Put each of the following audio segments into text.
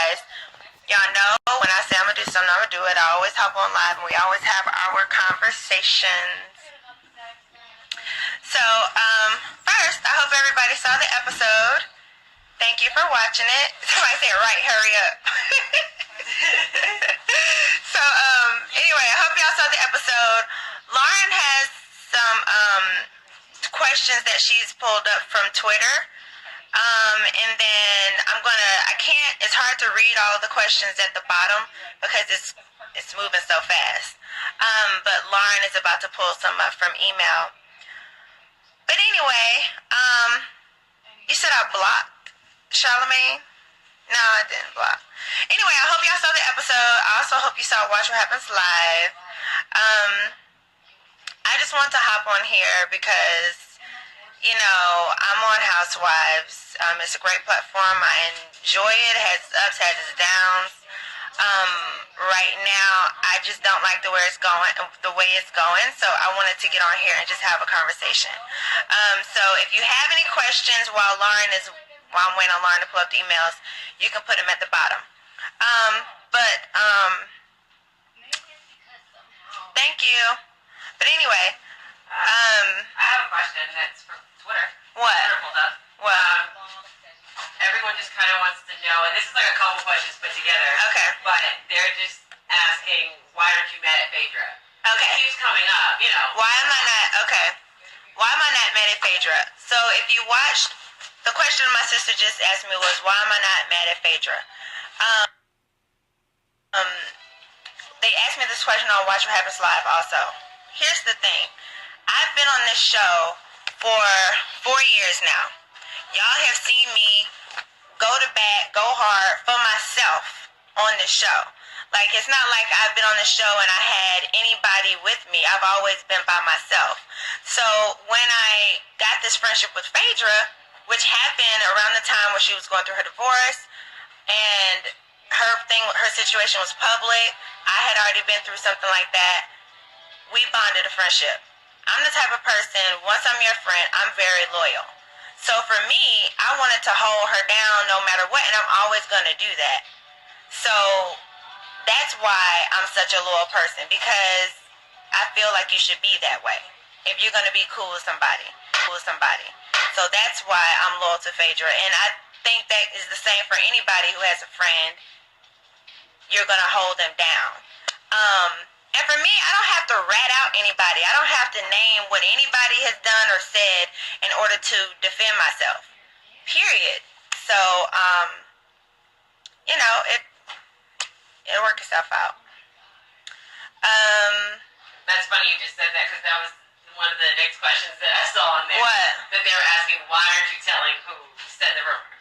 guys. Y'all know when I say I'm gonna do something, I'm gonna do it. I always hop on live and we always have our conversations. So, first, I hope everybody saw the episode. Thank you for watching it. Somebody said, right, hurry up. So, anyway, I hope y'all saw the episode. Lauren has some questions that she's pulled up from Twitter. And then it's hard to read all of the questions at the bottom because it's moving so fast. But Lauren is about to pull some up from email. But anyway, you said I blocked Charlamagne? No, I didn't block. Anyway, I hope y'all saw the episode. I also hope you saw Watch What Happens Live. I just want to hop on here because, you know, I'm on Housewives. It's a great platform. I enjoy it. It has its ups, has its downs. Right now, I just don't like the way it's going. So I wanted to get on here and just have a conversation. So if you have any questions while I'm waiting on Lauren to pull up the emails, you can put them at the bottom. Thank you. But anyway, I have a question that's from Twitter. What? Twitter pulled up. What? Everyone just kind of wants to know, and this is like a couple questions put together. Okay. But they're just asking, why aren't you mad at Phaedra? Okay. It keeps coming up, you know. Why am I not mad at Phaedra? So if you watched, the question my sister just asked me was, why am I not mad at Phaedra? They asked me this question on Watch What Happens Live also. Here's the thing. I've been on this show for 4 years now. Y'all have seen me go to bat, go hard for myself on this show. Like, it's not like I've been on the show and I had anybody with me. I've always been by myself. So when I got this friendship with Phaedra, which happened around the time when she was going through her divorce, and her situation was public, I had already been through something like that, we bonded a friendship. I'm the type of person, once I'm your friend, I'm very loyal. So for me, I wanted to hold her down no matter what, and I'm always going to do that. So that's why I'm such a loyal person, because I feel like you should be that way if you're going to be cool with somebody. So that's why I'm loyal to Phaedra, and I think that is the same for anybody who has a friend. You're going to hold them down. And for me, I don't have to rat out anybody. I don't have to name what anybody has done or said in order to defend myself. Period. So, you know, it'll work itself out. That's funny you just said that, because that was one of the next questions that I saw on there. What? That they were asking, why aren't you telling who said the rumor?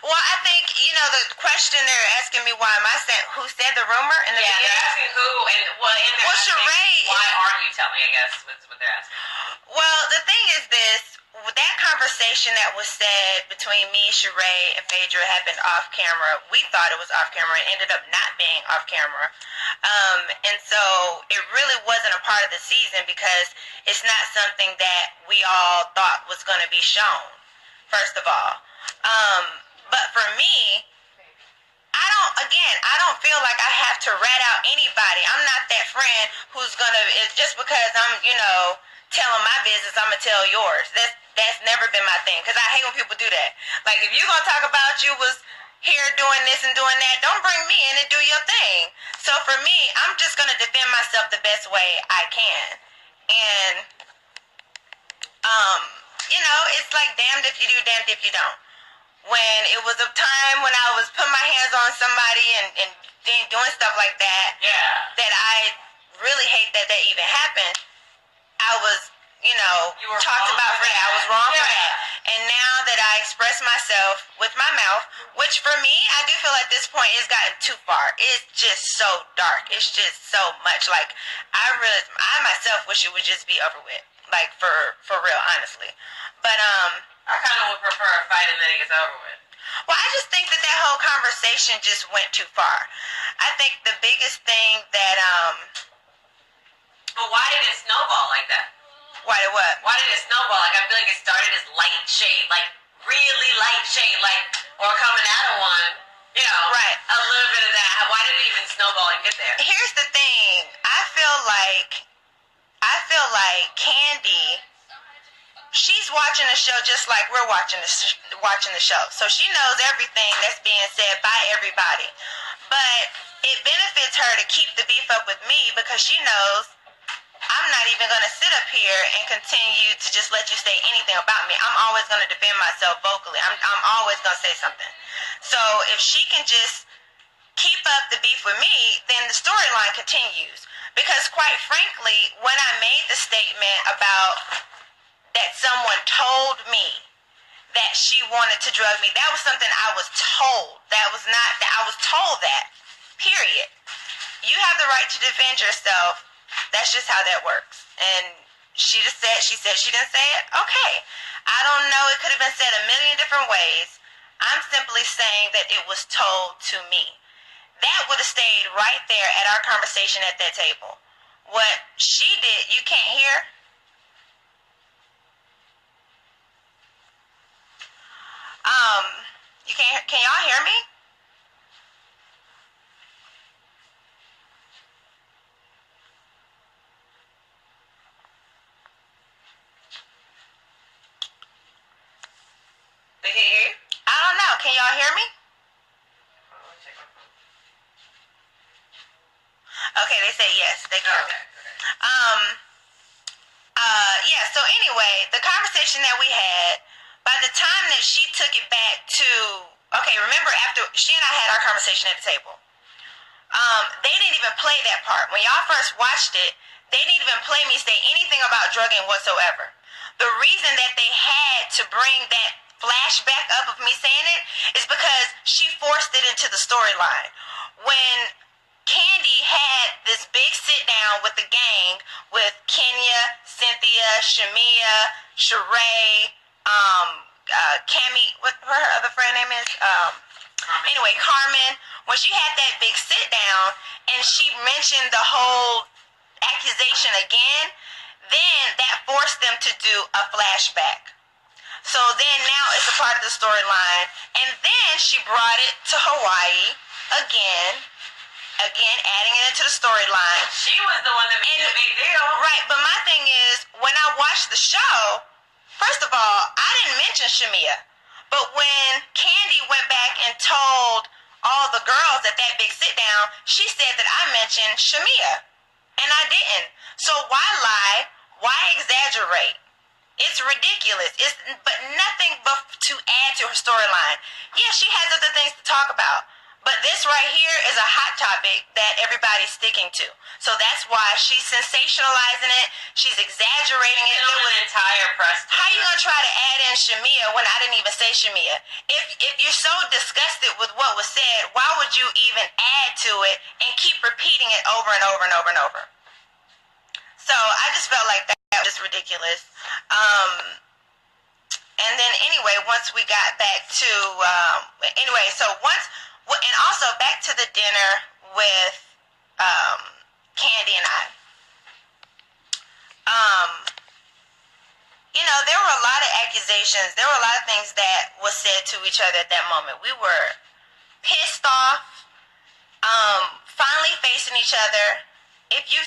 Well, I think, you know, the question they're asking me, who said the rumor in the beginning? Yeah, they're asking who, and Sheree, why aren't you telling, I guess, is what they're asking. Well, the thing is this, that conversation that was said between me, Sheree, and Phaedra happened off camera. We thought it was off camera and ended up not being off camera. And so it really wasn't a part of the season because it's not something that we all thought was going to be shown, first of all. But for me, I don't feel like I have to rat out anybody. I'm not that friend who's just because I'm, you know, telling my business, I'm going to tell yours. That's never been my thing, because I hate when people do that. Like, if you're going to talk about you was here doing this and doing that, don't bring me in and do your thing. So for me, I'm just going to defend myself the best way I can. And, you know, it's like damned if you do, damned if you don't. When it was a time when I was putting my hands on somebody and doing stuff like that, that I really hate that even happened, I was, you know, talked about for that. I was wrong for that. And now that I express myself with my mouth, which for me, I do feel at this point it's gotten too far. It's just so dark. It's just so much. Like, I myself wish it would just be over with. Like, for real, honestly. But, I kind of would prefer a fight and then it gets over with. Well, I just think that whole conversation just went too far. I think the biggest thing that, But why did it snowball like that? Why did what? Why did it snowball? Like, I feel like it started as light shade, like, really light shade, like, or coming out of one, you know, right, a get there. Here's the thing. I feel like Kandi, she's watching the show just like we're watching the show. So she knows everything that's being said by everybody. But it benefits her to keep the beef up with me because she knows I'm not even going to sit up here and continue to just let you say anything about me. I'm always going to defend myself vocally. I'm always going to say something. So if she can just keep up the beef with me, then the storyline continues. Because quite frankly, when I made the statement about that someone told me that she wanted to drug me, that was something I was told. That was not that I was told that. Period. You have the right to defend yourself. That's just how that works. And she said she didn't say it. Okay. I don't know. It could have been said a million different ways. I'm simply saying that it was told to me. That would have stayed right there at our conversation at that table. What she did, you can't hear? You can't, can y'all hear me? They can't hear you? I don't know. Can y'all hear me? Okay, they say yes. They can hear me. Yeah, so anyway, the conversation that we had, by the time that she took it back to, okay, remember after she and I had our conversation at the table, they didn't even play that part. When y'all first watched it, they didn't even play me say anything about drugging whatsoever. The reason that they had to bring that flashback up of me saying it is because she forced it into the storyline. When Kandi had this big sit down with the gang with Kenya, Cynthia, Shamia, Sheree, Cammy, what her other friend name is? Anyway, Carmen. When she had that big sit down and she mentioned the whole accusation again, then that forced them to do a flashback. So then now it's a part of the storyline. And then she brought it to Hawaii again, adding it into the storyline. She was the one that made the big deal. Right, but my thing is, when I watched the show, first of all, I didn't mention Shamia. But when Kandi went back and told all the girls at that big sit down, she said that I mentioned Shamia. And I didn't. So why lie? Why exaggerate? It's ridiculous. It's but nothing but to add to her storyline. Yeah, she has other things to talk about. But this right here is a hot topic that everybody's sticking to. So that's why she's sensationalizing it. She's exaggerating it. It was an entire press. How you gonna try to add in Shamia when I didn't even say Shamia? If you're so disgusted with what was said, why would you even add to it and keep repeating it over and over and over and over? So I just felt like that was just ridiculous. And then anyway, once we got back to and also back to the dinner with Kandi and I. There were a lot of accusations. There were a lot of things that was said to each other at that moment. We were pissed off, finally facing each other. If you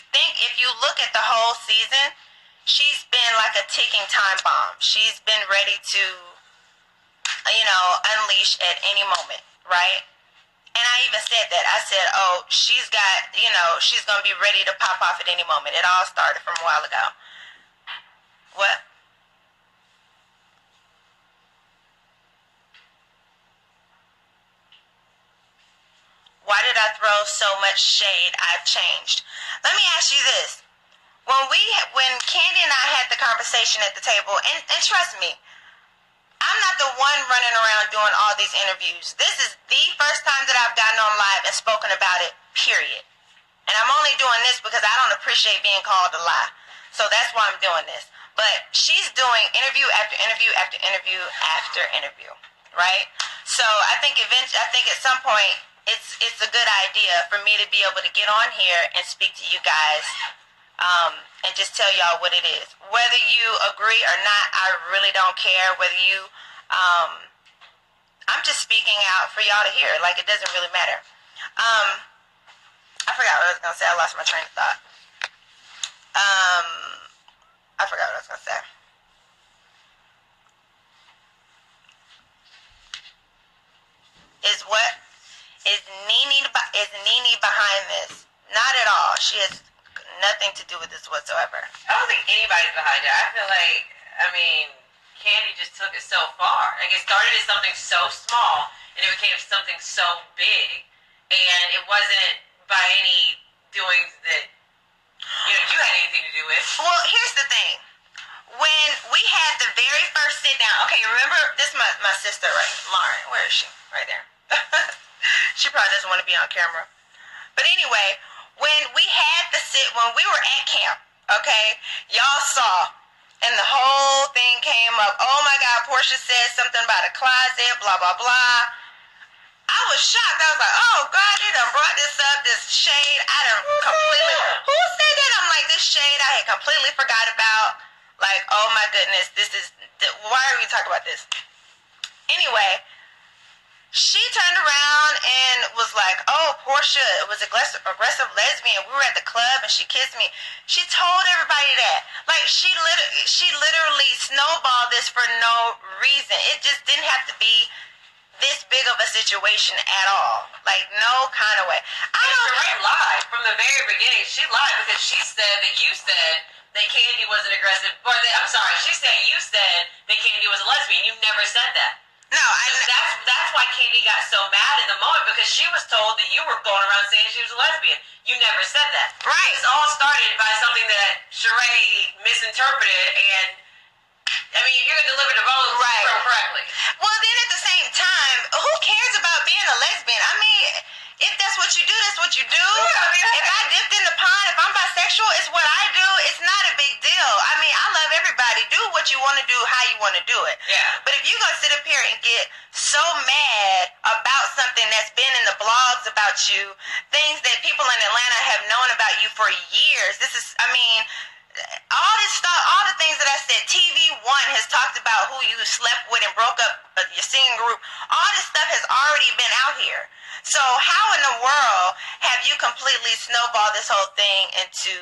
look at the whole season, she's been like a ticking time bomb. She's been ready to, unleash at any moment, right? And I even said that. I said, oh, she's going to be ready to pop off at any moment. It all started from a while ago. What? Why did I throw so much shade? I've changed. Let me ask you this. When Kandi and I had the conversation at the table, and trust me, I'm not the one running around doing all these interviews. This is the first time that I've gotten on live and spoken about it, period. And I'm only doing this because I don't appreciate being called a lie. So that's why I'm doing this. But she's doing interview after interview after interview after interview, right? So I think at some point it's a good idea for me to be able to get on here and speak to you guys and just tell y'all what it is. Whether you agree or not, I really don't care. Whether you, I'm just speaking out for y'all to hear. Like, it doesn't really matter. I forgot what I was gonna say. I lost my train of thought. I forgot what I was gonna say. Is Nene behind this? Not at all. She has nothing to do with this whatsoever. I don't think anybody's behind it. I feel like, Kandi just took it so far. Like, it started as something so small, and it became something so big, and it wasn't by any doings that, you had anything to do with. Well, here's the thing. When we had the very first sit down, okay, remember, this is my sister, right? Lauren, where is she? Right there. She probably doesn't want to be on camera. But anyway, when we were at camp, okay, y'all saw, and the whole thing came up. Oh my God, Porsha said something about a closet, blah, blah, blah. I was shocked. I was like, oh God, they done brought this up, this shade. I done completely, who said that? I'm like, this shade I had completely forgot about. Like, oh my goodness, why are we talking about this? Anyway, she turned around and was like, oh, Porsha was aggressive lesbian. We were at the club and she kissed me. She told everybody that. Like, she literally snowballed this for no reason. It just didn't have to be this big of a situation at all. Like, no kind of way. Sheree lied from the very beginning. She lied because she said that you said that Kandi was an aggressive, she said you said that Kandi was a lesbian. You never said that. No, that's why Kandi got so mad in the moment, because she was told that you were going around saying she was a lesbian. You never said that. Right. This all started by something that Sheree misinterpreted, and you're going to deliver the vote correctly. Well, then at the same time, who cares about being a lesbian? If that's what you do, that's what you do. Yeah, if I dipped in the pond, if I'm bisexual, it's what I do. It's not a big deal. I love everybody. Do what you want to do, how you want to do it. Yeah. But if you're going to sit up here and get so mad about something that's been in the blogs about you, things that people in Atlanta have known about you for years, all this stuff, all the things that I said, TV One has talked about who you slept with and broke up your singing group. All this stuff has already been out here. So how in the world have you completely snowballed this whole thing into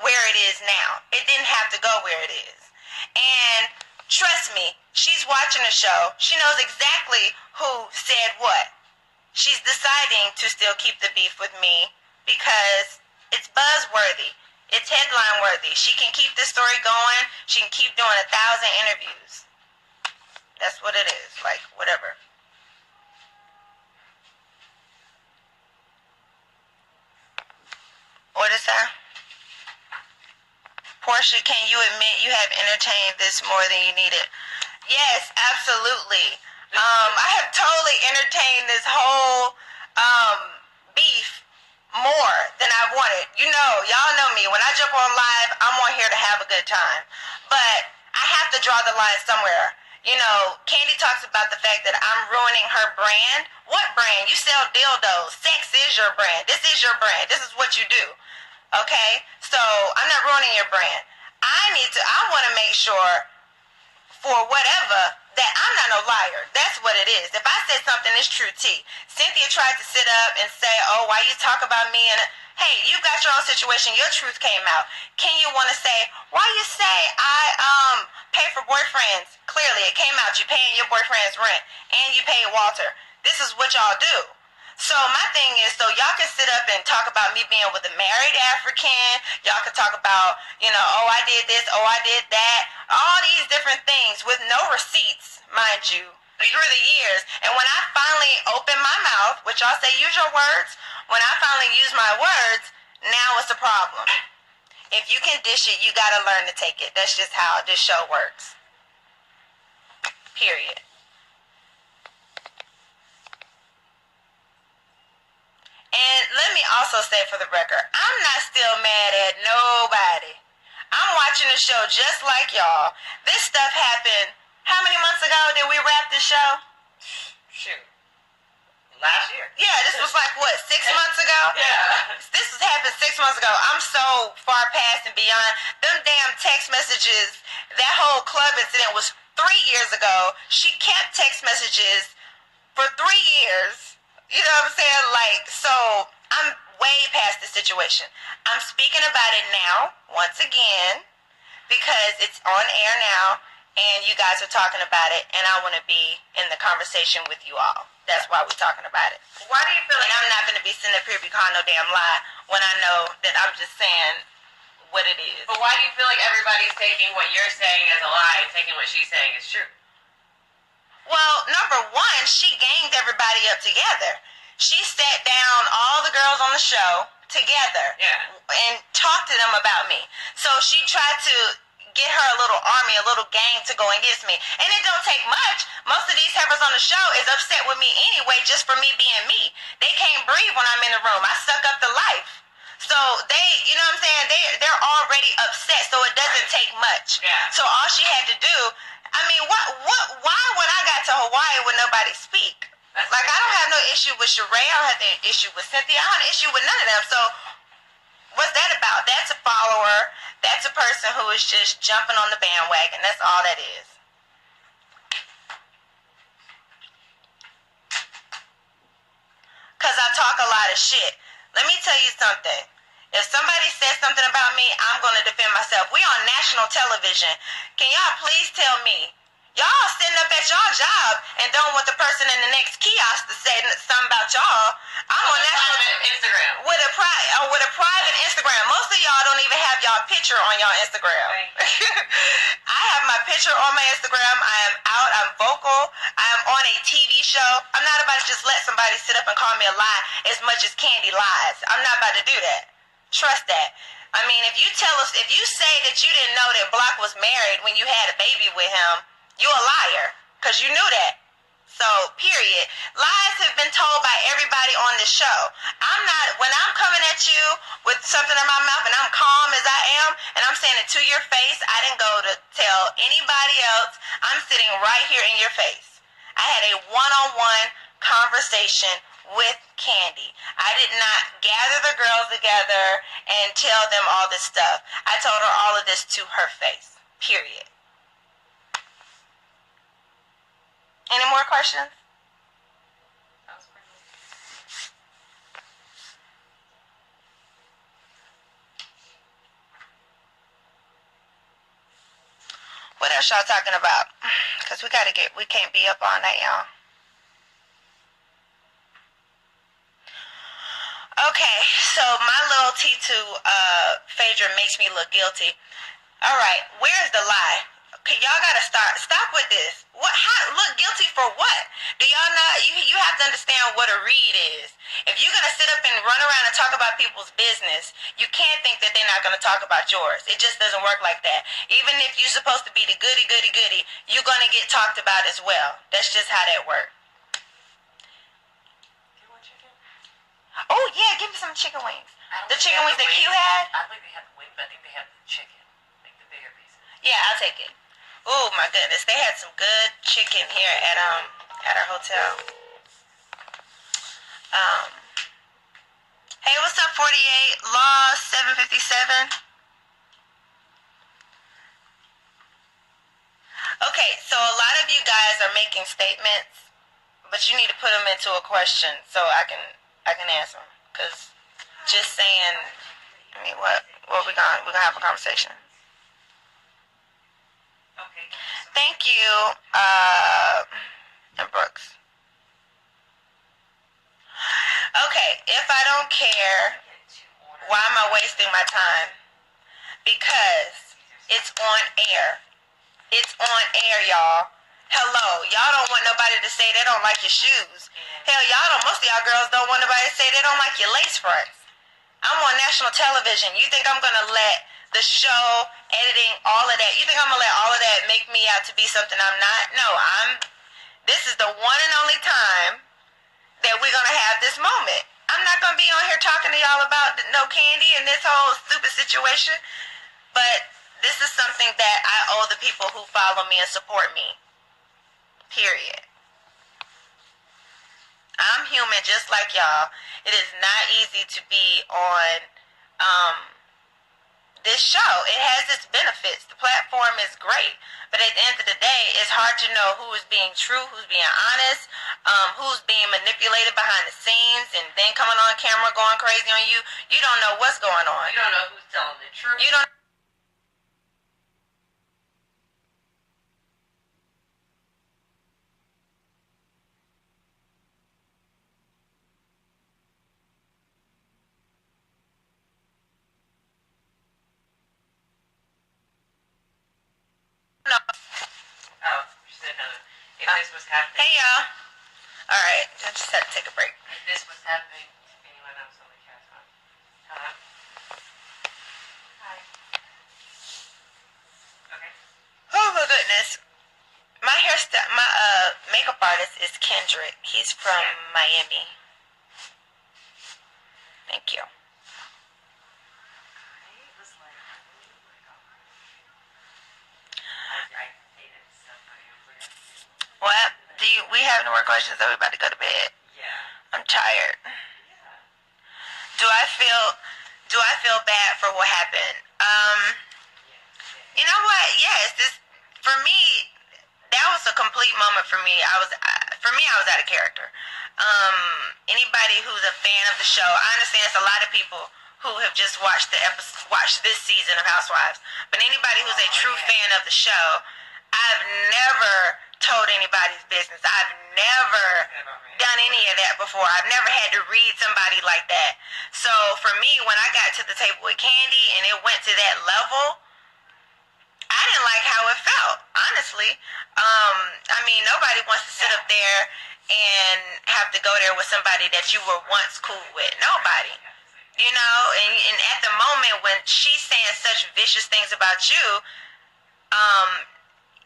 where it is now? It didn't have to go where it is. And trust me, she's watching the show. She knows exactly who said what. She's deciding to still keep the beef with me because it's buzzworthy. It's headline worthy. She can keep this story going. She can keep doing 1,000 interviews. That's what it is. Like, whatever. What is that? Porsha, can you admit you have entertained this more than you needed? Yes, absolutely. I have totally entertained this whole beef more than I wanted. Y'all know me. When I jump on live, I'm on here to have a good time. But I have to draw the line somewhere. Kandi talks about the fact that I'm ruining her brand. What brand? You sell dildos. Sex is your brand. This is your brand. This is what you do. Okay? So I'm not ruining your brand. I want to make sure for whatever that I'm not no liar. That's what it is. If I said something, it's true tea. Cynthia tried to sit up and say, oh, why you talk about me? And hey, you got your own situation. Your truth came out. Can you want to say, why you say I pay for boyfriends? Clearly, it came out. You paying your boyfriend's rent. And you paid Walter. This is what y'all do. So my thing is, so y'all can sit up and talk about me being with a married African. Y'all can talk about, oh, I did this, oh, I did that. All these different things with no receipts, mind you, through the years. And when I finally open my mouth, which y'all say use your words, when I finally use my words, now it's a problem. If you can dish it, you got to learn to take it. That's just how this show works. Period. And let me also say for the record, I'm not still mad at nobody. I'm watching the show just like y'all. This stuff happened, how many months ago did we wrap the show? Shoot. Last year. Yeah, this was like, what, 6 months ago? Yeah. This happened 6 months ago. I'm so far past and beyond. Them damn text messages, that whole club incident was 3 years ago. She kept text messages for 3 years. You know what I'm saying? Like, so I'm way past the situation. I'm speaking about it now, once again, because it's on air now, and you guys are talking about it, and I want to be in the conversation with you all. That's why we're talking about it. Why do you feel like... And I'm not going to be sitting up here calling no damn lie when I know that I'm just saying what it is. But why do you feel like everybody's taking what you're saying as a lie and taking what she's saying as true? Well, number one, she ganged everybody up together. She sat down all the girls on the show together and talked to them about me. So she tried to get her a little army, a little gang to go against me. And it don't take much. Most of these heifers on the show is upset with me anyway just for me being me. They can't breathe when I'm in the room. I suck up the life. So they, you know what I'm saying, they're already upset, so it doesn't take much. Yeah. So all she had to do, I mean, why when I got to Hawaii would nobody speak? Like, I don't have no issue with Sheree, I don't have any issue with Cynthia, I don't have an issue with none of them. So what's that about? That's a follower. That's a person who is just jumping on the bandwagon. That's all that is. Because I talk a lot of shit. Let me tell you something. If somebody says something about me, I'm going to defend myself. We on national television. Can y'all please tell me? Y'all sitting up at y'all job and don't want the person in the next kiosk to say something about y'all. I'm on national Instagram with a private Instagram. Most of y'all don't even have y'all picture on y'all Instagram. I have my picture on my Instagram. I am out. I'm vocal. I am on a TV show. I'm not about to just let somebody sit up and call me a lie as much as Kandi lies. I'm not about to do that. Trust that. I mean, if you say that you didn't know that Block was married when you had a baby with him, you a liar, because you knew that. So, period. Lies have been told by everybody on this show. When I'm coming at you with something in my mouth and I'm calm as I am, and I'm saying it to your face, I didn't go to tell anybody else. I'm sitting right here in your face. I had a one-on-one conversation with Kandi. I did not gather the girls together and tell them all this stuff. I told her all of this to her face. Period. Any more questions? What else y'all talking about? Because we can't be up all night, y'all. Okay, so my loyalty to Phaedra makes me look guilty. All right, where's the lie? Okay, y'all gotta stop with this. Look guilty for what? Do y'all not? You have to understand what a read is. If you're gonna sit up and run around and talk about people's business, you can't think that they're not gonna talk about yours. It just doesn't work like that. Even if you're supposed to be the goody, you're gonna get talked about as well. That's just how that works. Oh yeah, give me some chicken wings. The chicken wings that Q had. I think they have the wings, but I think they have the chicken, like the bigger pieces. Yeah, I'll take it. Oh my goodness, they had some good chicken here at our hotel. Hey, what's up, 48 Law 757? Okay, so a lot of you guys are making statements, but you need to put them into a question so I can answer them. Cause just saying, I mean, what we're gonna have a conversation. Okay. Thank you, and Brooks. Okay, if I don't care, why am I wasting my time? Because it's on air. It's on air, y'all. Hello, y'all don't want nobody to say they don't like your shoes. Hell, most of y'all girls don't want nobody to say they don't like your lace fronts. I'm on national television. You think I'm gonna let the show, editing, all of that, you think I'm gonna let all of that make me out to be something I'm not? No, this is the one and only time that we're gonna have this moment. I'm not gonna be on here talking to y'all about no Kandi and this whole stupid situation, but this is something that I owe the people who follow me and support me. Period. I'm human just like y'all. It is not easy to be on this show. It has its benefits. The platform is great. But at the end of the day, it's hard to know who is being true, who's being honest, who's being manipulated behind the scenes, and then coming on camera going crazy on you. You don't know what's going on. You don't know who's telling the truth. You don't. Oh, she said hello. If this was happening. Hey, y'all. All right, I just had to take a break. If this was happening to anyone else on the cast phone. Hello? Hi. Okay. Oh my goodness. My makeup artist is Kendrick. He's from Miami. Thank you. Well, we have no more questions? Are we about to go to bed? Yeah. I'm tired. Do I feel bad for what happened? You know what? Yes, for me, that was a complete moment for me. I was out of character. Anybody who's a fan of the show, I understand it's a lot of people who have just watched this season of Housewives. But anybody who's a true fan of the show, I've never told anybody's business. I've never done any of that before. I've never had to read somebody like that. So for me, when I got to the table with Kandi and it went to that level, I didn't like how it felt, honestly. I mean, nobody wants to sit up there and have to go there with somebody that you were once cool with. Nobody. You know, and at the moment when she's saying such vicious things about you,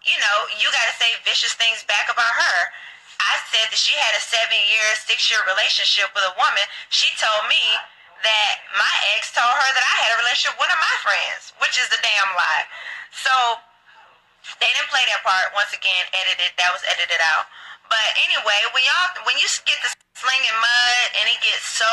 you know, you got to say vicious things back about her. I said that she had a 7-year, 6-year relationship with a woman. She told me that my ex told her that I had a relationship with one of my friends, which is a damn lie. So they didn't play that part. Once again, that was edited out. But anyway, when you get to slinging mud and it gets so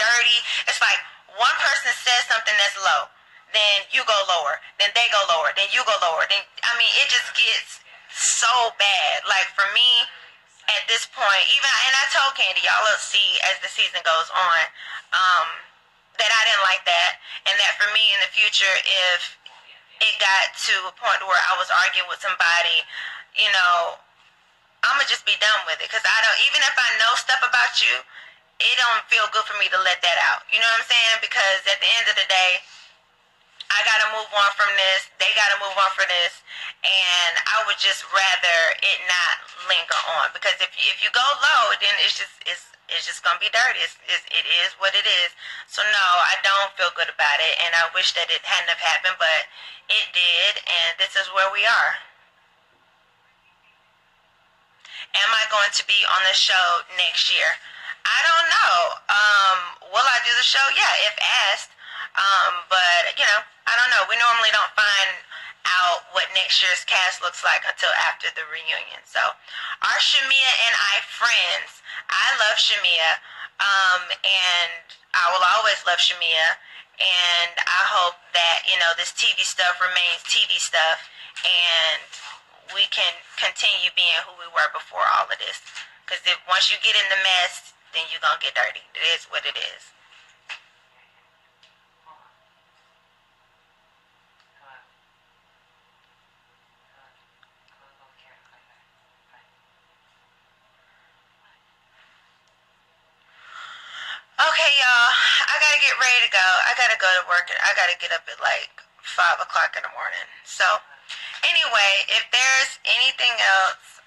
dirty, it's like one person says something that's low, then you go lower, then they go lower, then you go lower. Then it just gets so bad. Like for me, at this point, and I told Kandi, y'all will see as the season goes on, that I didn't like that, and that for me in the future, if it got to a point where I was arguing with somebody, you know, I'ma just be done with it. Cause even if I know stuff about you, it don't feel good for me to let that out. You know what I'm saying? Because at the end of the day, I gotta move on from this. They gotta move on from this, and I would just rather it not linger on. Because if you go low, then it's just gonna be dirty. It is what it is. So no, I don't feel good about it, and I wish that it hadn't have happened, but it did, and this is where we are. Am I going to be on the show next year? I don't know. Will I do the show? Yeah, if asked. But, you know, I don't know. We normally don't find out what next year's cast looks like until after the reunion. So, are Shamia and I friends? I love Shamia, and I will always love Shamia, and I hope that, you know, this TV stuff remains TV stuff, and we can continue being who we were before all of this. Because once you get in the mess, then you're going to get dirty. It is what it is. Okay, y'all. I gotta get ready to go. I gotta go to work. I gotta get up at like 5 o'clock in the morning. So, anyway, if there's anything else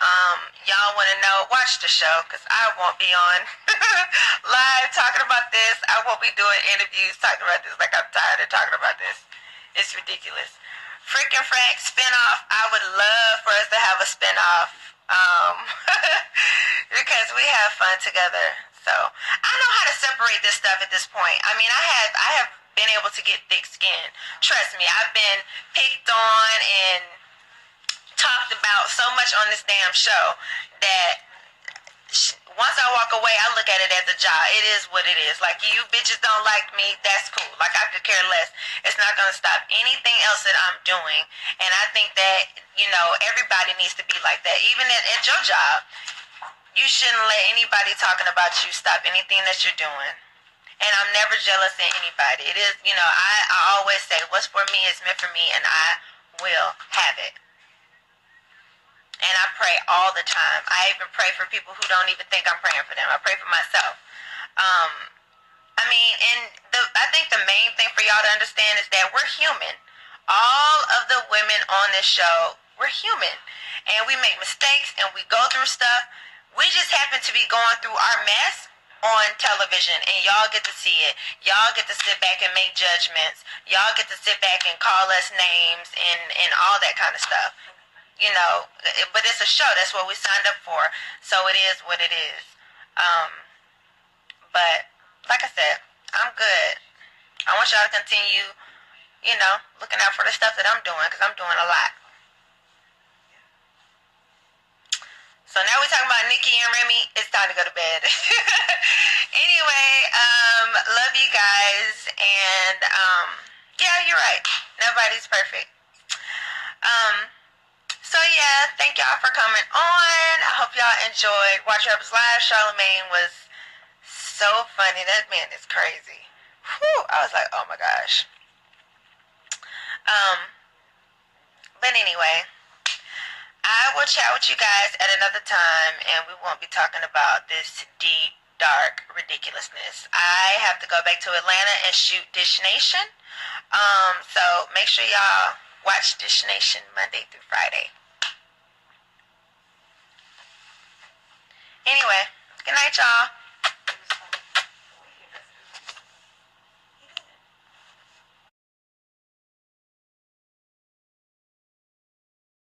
y'all want to know, watch the show, because I won't be on live talking about this. I won't be doing interviews talking about this. Like, I'm tired of talking about this. It's ridiculous. Freaking Frack spinoff. I would love for us to have a spinoff, because we have fun together. So I know how to separate this stuff at this point. I mean, I have been able to get thick skin. Trust me, I've been picked on and talked about so much on this damn show that once I walk away, I look at it as a job. It is what it is. Like, you bitches don't like me, that's cool. Like, I could care less. It's not going to stop anything else that I'm doing. And I think that, you know, everybody needs to be like that. Even at your job, you shouldn't let anybody talking about you stop anything that you're doing. And I'm never jealous of anybody. It is, you know, I always say, what's for me is meant for me, and I will have it. And I pray all the time. I even pray for people who don't even think I'm praying for them. I pray for myself. I mean, and I think the main thing for y'all to understand is that we're human. All of the women on this show, we're human. And we make mistakes and we go through stuff. We just happen to be going through our mess on television, and y'all get to see it. Y'all get to sit back and make judgments. Y'all get to sit back and call us names and all that kind of stuff. You know, but it's a show. That's what we signed up for. So it is what it is. But like I said, I'm good. I want y'all to continue, you know, looking out for the stuff that I'm doing, because I'm doing a lot. So now we're talking about Nikki and Remy. It's time to go to bed. Anyway, love you guys. And yeah, you're right. Nobody's perfect. So yeah, thank y'all for coming on. I hope y'all enjoyed Watch Your Ups Live. Charlamagne was so funny. That man is crazy. Whew, I was like, oh my gosh. But anyway, I will chat with you guys at another time, and we won't be talking about this deep, dark ridiculousness. I have to go back to Atlanta and shoot Dish Nation. So make sure y'all watch Dish Nation Monday through Friday. Anyway, good night, y'all.